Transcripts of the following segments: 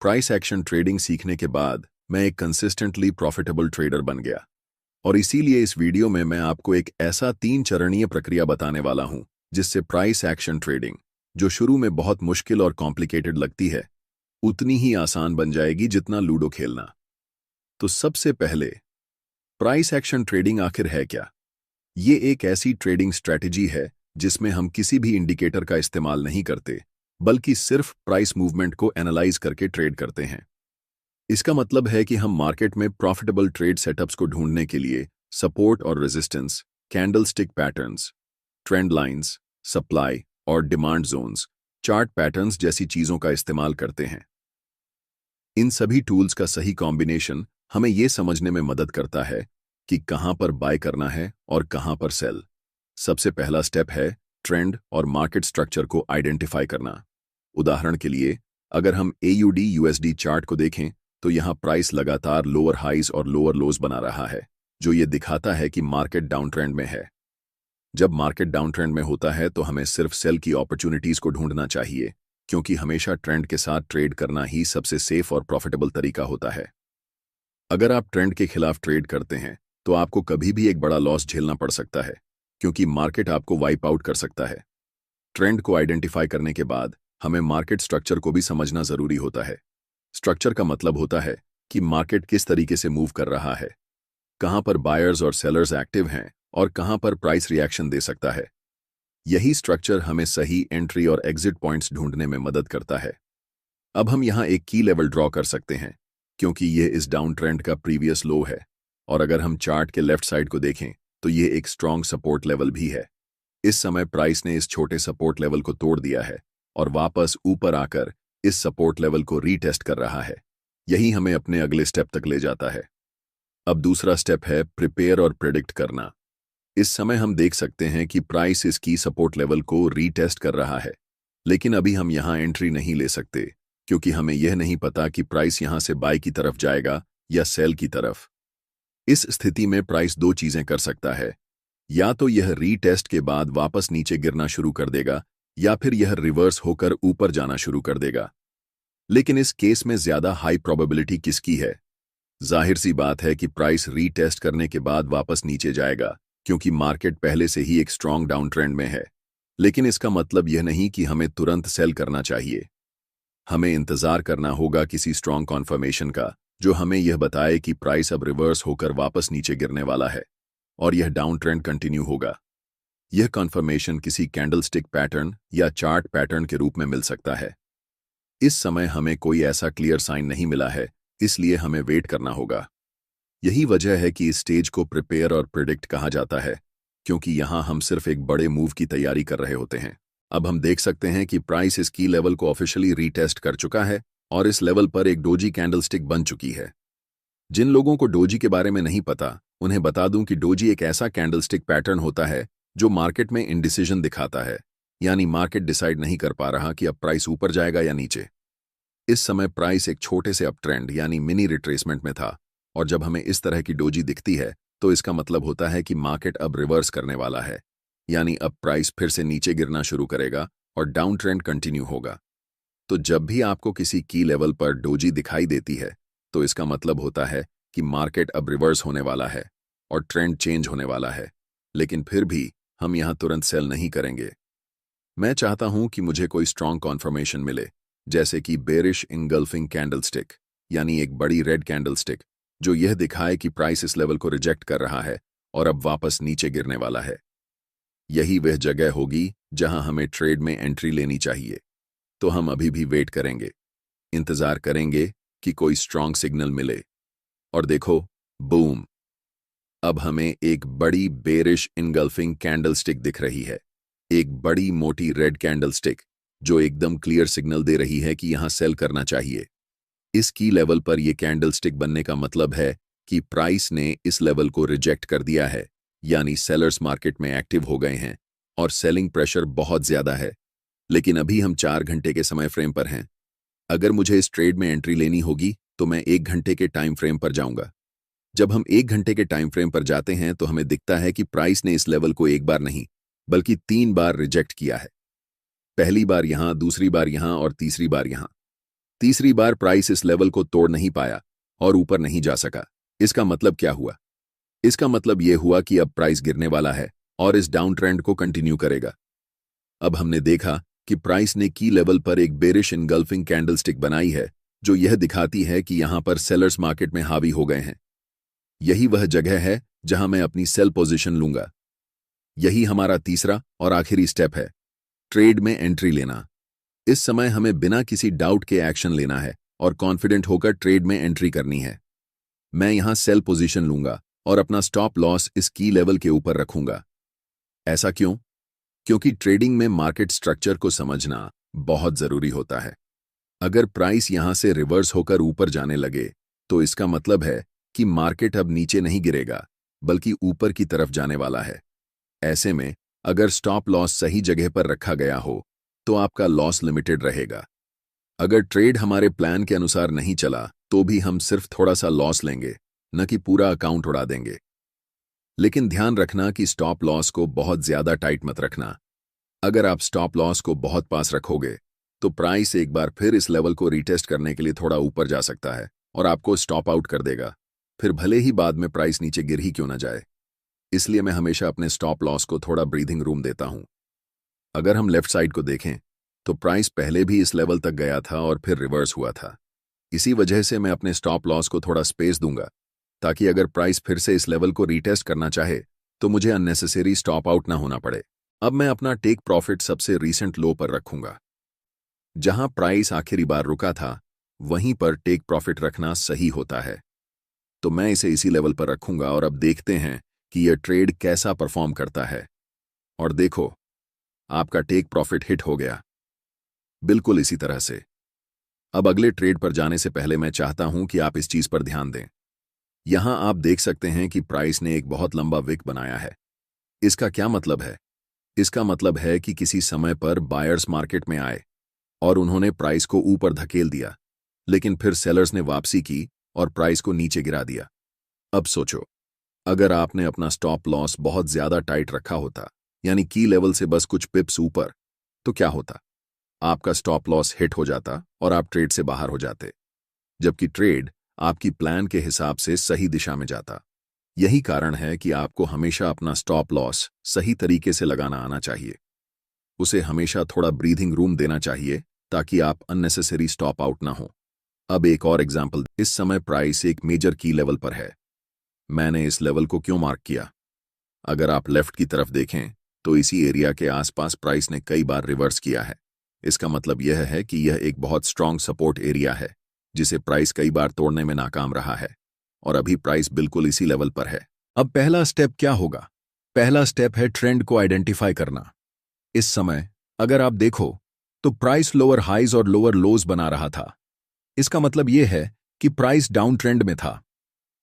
Price action trading सीखने के बाद मैं एक कंसिस्टेंटली प्रॉफिटेबल ट्रेडर बन गया। और इसीलिए इस वीडियो में मैं आपको एक ऐसा 3 चरणीय प्रक्रिया बताने वाला हूं जिससे प्राइस एक्शन ट्रेडिंग, जो शुरू में बहुत मुश्किल और कॉम्प्लिकेटेड लगती है, उतनी ही आसान बन जाएगी जितना लूडो खेलना। तो सबसे पहले, प्राइस एक्शन ट्रेडिंग आखिर है क्या? ये एक ऐसी ट्रेडिंग स्ट्रैटेजी है जिसमें हम किसी भी इंडिकेटर का इस्तेमाल नहीं करते, बल्कि सिर्फ प्राइस मूवमेंट को एनालाइज करके ट्रेड करते हैं। इसका मतलब है कि हम मार्केट में प्रॉफिटेबल ट्रेड सेटअप्स को ढूंढने के लिए सपोर्ट और resistance, candlestick patterns, trend lines, supply और डिमांड जोन्स, चार्ट पैटर्न्स जैसी चीजों का इस्तेमाल करते हैं। इन सभी टूल्स का सही कॉम्बिनेशन हमें यह समझने में मदद करता है कि कहां पर बाय करना है और कहां पर सेल। सबसे पहला स्टेप है ट्रेंड और मार्केट स्ट्रक्चर को आइडेंटिफाई करना। उदाहरण के लिए, अगर हम AUD USD चार्ट को देखें तो यहां प्राइस लगातार लोअर हाइज और लोअर लोज बना रहा है, जो ये दिखाता है कि मार्केट डाउन ट्रेंड में है। जब मार्केट डाउन ट्रेंड में होता है तो हमें सिर्फ सेल की अपॉर्चुनिटीज को ढूंढना चाहिए, क्योंकि हमेशा ट्रेंड के साथ ट्रेड करना ही सबसे सेफ और प्रॉफिटेबल तरीका होता है। अगर आप ट्रेंड के खिलाफ ट्रेड करते हैं तो आपको कभी भी एक बड़ा लॉस झेलना पड़ सकता है, क्योंकि मार्केट आपको वाइप आउट कर सकता है। ट्रेंड को आइडेंटिफाई करने के बाद हमें मार्केट स्ट्रक्चर को भी समझना जरूरी होता है। स्ट्रक्चर का मतलब होता है कि मार्केट किस तरीके से मूव कर रहा है, कहां पर बायर्स और सेलर्स एक्टिव हैं और कहां पर प्राइस रिएक्शन दे सकता है। यही स्ट्रक्चर हमें सही एंट्री और एग्जिट पॉइंट्स ढूंढने में मदद करता है। अब हम यहां एक की लेवल ड्रॉ कर सकते हैं, क्योंकि यह इस डाउन ट्रेंड का प्रीवियस लो है, और अगर हम चार्ट के लेफ्ट साइड को देखें तो यह एक स्ट्रॉन्ग सपोर्ट लेवल भी है। इस समय प्राइस ने इस छोटे सपोर्ट लेवल को तोड़ दिया है और वापस ऊपर आकर इस सपोर्ट लेवल को रीटेस्ट कर रहा है। यही हमें अपने अगले स्टेप तक ले जाता है। अब दूसरा स्टेप है प्रिपेयर और प्रेडिक्ट करना। इस समय हम देख सकते हैं कि प्राइस इस की सपोर्ट लेवल को रीटेस्ट कर रहा है, लेकिन अभी हम यहां एंट्री नहीं ले सकते, क्योंकि हमें यह नहीं पता कि प्राइस यहां से बाय की तरफ जाएगा या सेल की तरफ। इस स्थिति में प्राइस दो चीजें कर सकता है, या तो यह रीटेस्ट के बाद वापस नीचे गिरना शुरू कर देगा, या फिर यह रिवर्स होकर ऊपर जाना शुरू कर देगा। लेकिन इस केस में ज्यादा हाई प्रोबेबिलिटी किसकी है? जाहिर सी बात है कि प्राइस रीटेस्ट करने के बाद वापस नीचे जाएगा, क्योंकि मार्केट पहले से ही एक स्ट्रॉन्ग डाउन ट्रेंड में है। लेकिन इसका मतलब यह नहीं कि हमें तुरंत सेल करना चाहिए। हमें इंतजार करना होगा किसी स्ट्रॉन्ग कॉन्फर्मेशन का, जो हमें यह बताए कि प्राइस अब रिवर्स होकर वापस नीचे गिरने वाला है और यह डाउन ट्रेंड कंटिन्यू होगा। यह कॉन्फर्मेशन किसी कैंडलस्टिक पैटर्न या चार्ट पैटर्न के रूप में मिल सकता है। इस समय हमें कोई ऐसा क्लियर साइन नहीं मिला है, इसलिए हमें वेट करना होगा। यही वजह है कि इस स्टेज को प्रिपेयर और प्रिडिक्ट कहा जाता है, क्योंकि यहां हम सिर्फ एक बड़े मूव की तैयारी कर रहे होते हैं। अब हम देख सकते हैं कि प्राइस इस की लेवल को ऑफिशियली रीटेस्ट कर चुका है और इस लेवल पर एक डोजी कैंडलस्टिक बन चुकी है। जिन लोगों को डोजी के बारे में नहीं पता, उन्हें बता दूं कि डोजी एक ऐसा कैंडलस्टिक पैटर्न होता है जो मार्केट में इंडिसीजन दिखाता है, यानी मार्केट डिसाइड नहीं कर पा रहा कि अब प्राइस ऊपर जाएगा या नीचे। इस समय प्राइस एक छोटे से अप ट्रेंड यानी मिनी रिट्रेसमेंट में था, और जब हमें इस तरह की डोजी दिखती है तो इसका मतलब होता है कि मार्केट अब रिवर्स करने वाला है, यानी अब प्राइस फिर से नीचे गिरना शुरू करेगा और डाउन ट्रेंड कंटिन्यू होगा। तो जब भी आपको किसी की लेवल पर डोजी दिखाई देती है तो इसका मतलब होता है कि मार्केट अब रिवर्स होने वाला है और ट्रेंड चेंज होने वाला है। लेकिन फिर भी हम यहां तुरंत सेल नहीं करेंगे। मैं चाहता हूं कि मुझे कोई स्ट्रॉन्ग कॉन्फर्मेशन मिले, जैसे कि बेरिश इंगल्फिंग कैंडलस्टिक, यानी एक बड़ी रेड कैंडलस्टिक जो यह दिखाए कि प्राइस इस लेवल को रिजेक्ट कर रहा है और अब वापस नीचे गिरने वाला है। यही वह जगह होगी जहां हमें ट्रेड में एंट्री लेनी चाहिए। तो हम अभी भी वेट करेंगे, इंतजार करेंगे कि कोई स्ट्रॉन्ग सिग्नल मिले। और देखो, बूम! अब हमें एक बड़ी बेरिश इनगल्फिंग कैंडलस्टिक दिख रही है, एक बड़ी मोटी रेड कैंडलस्टिक जो एकदम क्लियर सिग्नल दे रही है कि यहां सेल करना चाहिए। इस की लेवल पर यह कैंडलस्टिक बनने का मतलब है कि प्राइस ने इस लेवल को रिजेक्ट कर दिया है, यानी सेलर्स मार्केट में एक्टिव हो गए हैं और सेलिंग प्रेशर बहुत ज्यादा है। लेकिन अभी हम 4 घंटे के समय फ्रेम पर हैं। अगर मुझे इस ट्रेड में एंट्री लेनी होगी तो मैं 1 घंटे के टाइम फ्रेम पर जाऊंगा। जब हम 1 घंटे के टाइम फ्रेम पर जाते हैं तो हमें दिखता है कि प्राइस ने इस लेवल को एक बार नहीं बल्कि 3 बार रिजेक्ट किया है। पहली बार यहां, दूसरी बार यहां और तीसरी बार यहां। तीसरी बार प्राइस इस लेवल को तोड़ नहीं पाया और ऊपर नहीं जा सका। इसका मतलब क्या हुआ? इसका मतलब यह हुआ कि अब प्राइस गिरने वाला है और इस डाउन ट्रेंड को कंटिन्यू करेगा। अब हमने देखा कि प्राइस ने की लेवल पर एक बेरिश इनगल्फिंग कैंडलस्टिक बनाई है, जो यह दिखाती है कि यहां पर सेलर्स मार्केट में हावी हो गए हैं। यही वह जगह है जहां मैं अपनी सेल पोजीशन लूंगा। यही हमारा तीसरा और आखिरी स्टेप है, ट्रेड में एंट्री लेना। इस समय हमें बिना किसी डाउट के एक्शन लेना है और कॉन्फिडेंट होकर ट्रेड में एंट्री करनी है। मैं यहां सेल पोजीशन लूंगा और अपना स्टॉप लॉस इस की लेवल के ऊपर रखूंगा। ऐसा क्यों? क्योंकि ट्रेडिंग में मार्केट स्ट्रक्चर को समझना बहुत जरूरी होता है। अगर प्राइस यहां से रिवर्स होकर ऊपर जाने लगे तो इसका मतलब है कि मार्केट अब नीचे नहीं गिरेगा बल्कि ऊपर की तरफ जाने वाला है। ऐसे में अगर स्टॉप लॉस सही जगह पर रखा गया हो तो आपका लॉस लिमिटेड रहेगा। अगर ट्रेड हमारे प्लान के अनुसार नहीं चला तो भी हम सिर्फ थोड़ा सा लॉस लेंगे, न कि पूरा अकाउंट उड़ा देंगे। लेकिन ध्यान रखना कि स्टॉप लॉस को बहुत ज्यादा टाइट मत रखना। अगर आप स्टॉप लॉस को बहुत पास रखोगे तो प्राइस एक बार फिर इस लेवल को रीटेस्ट करने के लिए थोड़ा ऊपर जा सकता है और आपको स्टॉप आउट कर देगा, फिर भले ही बाद में प्राइस नीचे गिर ही क्यों ना जाए। इसलिए मैं हमेशा अपने स्टॉप लॉस को थोड़ा ब्रीथिंग रूम देता हूं। अगर हम लेफ्ट साइड को देखें तो प्राइस पहले भी इस लेवल तक गया था और फिर रिवर्स हुआ था। इसी वजह से मैं अपने स्टॉप लॉस को थोड़ा स्पेस दूंगा, ताकि अगर प्राइस फिर से इस लेवल को रीटेस्ट करना चाहे तो मुझे अननेसेसरी स्टॉप आउट ना होना पड़े। अब मैं अपना टेक प्रॉफिट सबसे रीसेंट लो पर रखूंगा। जहां प्राइस आखिरी बार रुका था वहीं पर टेक प्रॉफिट रखना सही होता है, तो मैं इसे इसी लेवल पर रखूंगा और अब देखते हैं कि यह ट्रेड कैसा परफॉर्म करता है। और देखो, आपका टेक प्रॉफिट हिट हो गया, बिल्कुल इसी तरह से। अब अगले ट्रेड पर जाने से पहले मैं चाहता हूं कि आप इस चीज पर ध्यान दें। यहां आप देख सकते हैं कि प्राइस ने एक बहुत लंबा विक बनाया है। इसका क्या मतलब है? इसका मतलब है कि किसी समय पर बायर्स मार्केट में आए और उन्होंने प्राइस को ऊपर धकेल दिया, लेकिन फिर सेलर्स ने वापसी की और प्राइस को नीचे गिरा दिया। अब सोचो, अगर आपने अपना स्टॉप लॉस बहुत ज्यादा टाइट रखा होता, यानी की लेवल से बस कुछ पिप्स ऊपर, तो क्या होता? आपका स्टॉप लॉस हिट हो जाता और आप ट्रेड से बाहर हो जाते, जबकि ट्रेड आपकी प्लान के हिसाब से सही दिशा में जाता। यही कारण है कि आपको हमेशा अपना स्टॉप लॉस सही तरीके से लगाना आना चाहिए। उसे हमेशा थोड़ा ब्रीथिंग रूम देना चाहिए ताकि आप अननेसेसरी स्टॉप आउट ना हो। अब एक और एग्जाम्पल, इस समय प्राइस एक मेजर की लेवल पर है। मैंने इस लेवल को क्यों मार्क किया? अगर आप लेफ्ट की तरफ देखें तो इसी एरिया के आसपास प्राइस ने कई बार रिवर्स किया है। इसका मतलब यह है कि यह एक बहुत स्ट्रांग सपोर्ट एरिया है जिसे प्राइस कई बार तोड़ने में नाकाम रहा है, और अभी प्राइस बिल्कुल इसी लेवल पर है। अब पहला स्टेप क्या होगा? पहला स्टेप है ट्रेंड को आइडेंटिफाई करना। इस समय अगर आप देखो तो प्राइस लोअर हाइज और लोअर लोज बना रहा था। इसका मतलब यह है कि प्राइस डाउन ट्रेंड में था,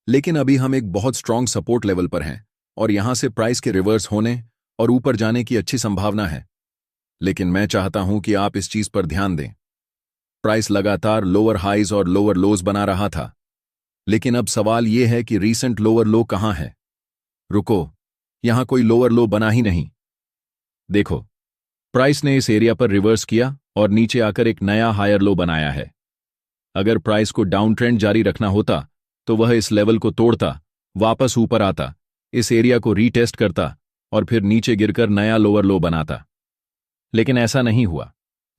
लेकिन अभी हम एक बहुत स्ट्रांग सपोर्ट लेवल पर हैं और यहां से प्राइस के रिवर्स होने और ऊपर जाने की अच्छी संभावना है। लेकिन मैं चाहता हूं कि आप इस चीज पर ध्यान दें। प्राइस लगातार लोअर हाइज और लोअर लोज बना रहा था, लेकिन अब सवाल यह है कि रीसेंट लोअर लो कहां है? रुको, यहां कोई लोअर लो बना ही नहीं। देखो, प्राइस ने इस एरिया पर रिवर्स किया और नीचे आकर एक नया हायर लो बनाया है। अगर प्राइस को डाउन ट्रेंड जारी रखना होता तो वह इस लेवल को तोड़ता, वापस ऊपर आता, इस एरिया को रीटेस्ट करता और फिर नीचे गिरकर नया लोअर लो बनाता। लेकिन ऐसा नहीं हुआ।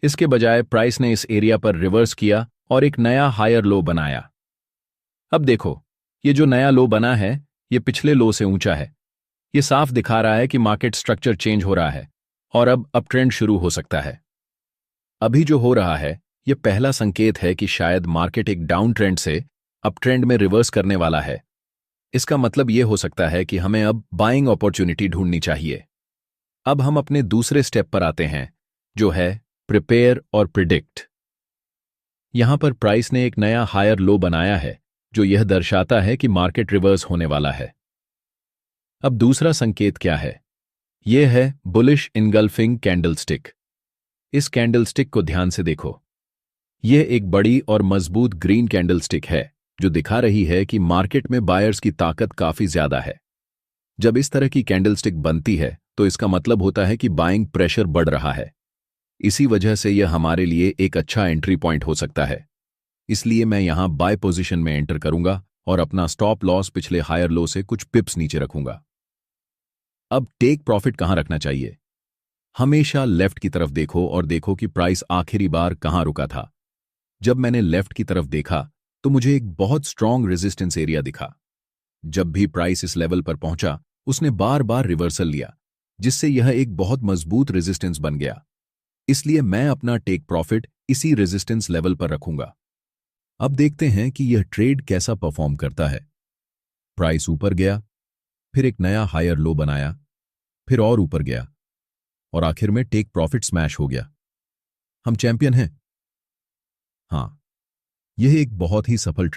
इसके बजाय प्राइस ने इस एरिया पर रिवर्स किया और एक नया हायर लो बनाया। अब देखो, ये जो नया लो बना है ये पिछले लो से ऊंचा है। ये साफ दिखा रहा है कि मार्केट स्ट्रक्चर चेंज हो रहा है और अब अप ट्रेंड शुरू हो सकता है। अभी जो हो रहा है यह पहला संकेत है कि शायद मार्केट एक डाउन ट्रेंड से अप ट्रेंड में रिवर्स करने वाला है। इसका मतलब यह हो सकता है कि हमें अब बाइंग अपॉर्चुनिटी ढूंढनी चाहिए। अब हम अपने दूसरे स्टेप पर आते हैं, जो है प्रिपेयर और प्रिडिक्ट। यहां पर प्राइस ने एक नया हायर लो बनाया है जो यह दर्शाता है कि मार्केट रिवर्स होने वाला है। अब दूसरा संकेत क्या है? यह है बुलिश इनगल्फिंग कैंडलस्टिक। इस कैंडलस्टिक को ध्यान से देखो। यह एक बड़ी और मजबूत ग्रीन कैंडलस्टिक है जो दिखा रही है कि मार्केट में बायर्स की ताकत काफी ज्यादा है। जब इस तरह की कैंडलस्टिक बनती है तो इसका मतलब होता है कि बाइंग प्रेशर बढ़ रहा है। इसी वजह से यह हमारे लिए एक अच्छा एंट्री पॉइंट हो सकता है। इसलिए मैं यहां बाय पोजीशन में एंटर करूंगा और अपना स्टॉप लॉस पिछले हायर लो से कुछ पिप्स नीचे रखूंगा। अब टेक प्रॉफिट कहां रखना चाहिए? हमेशा लेफ्ट की तरफ देखो और देखो कि प्राइस आखिरी बार कहां रुका था। जब मैंने लेफ्ट की तरफ देखा तो मुझे एक बहुत स्ट्रॉन्ग रेजिस्टेंस एरिया दिखा। जब भी प्राइस इस लेवल पर पहुंचा उसने बार बार रिवर्सल लिया, जिससे यह एक बहुत मजबूत रेजिस्टेंस बन गया। इसलिए मैं अपना टेक प्रॉफिट इसी रेजिस्टेंस लेवल पर रखूंगा। अब देखते हैं कि यह ट्रेड कैसा परफॉर्म करता है। प्राइस ऊपर गया, फिर एक नया हायर लो बनाया, फिर और ऊपर गया और आखिर में टेक प्रॉफिट स्मैश हो गया। हम चैंपियन हैं। हाँ, यह एक बहुत ही सफल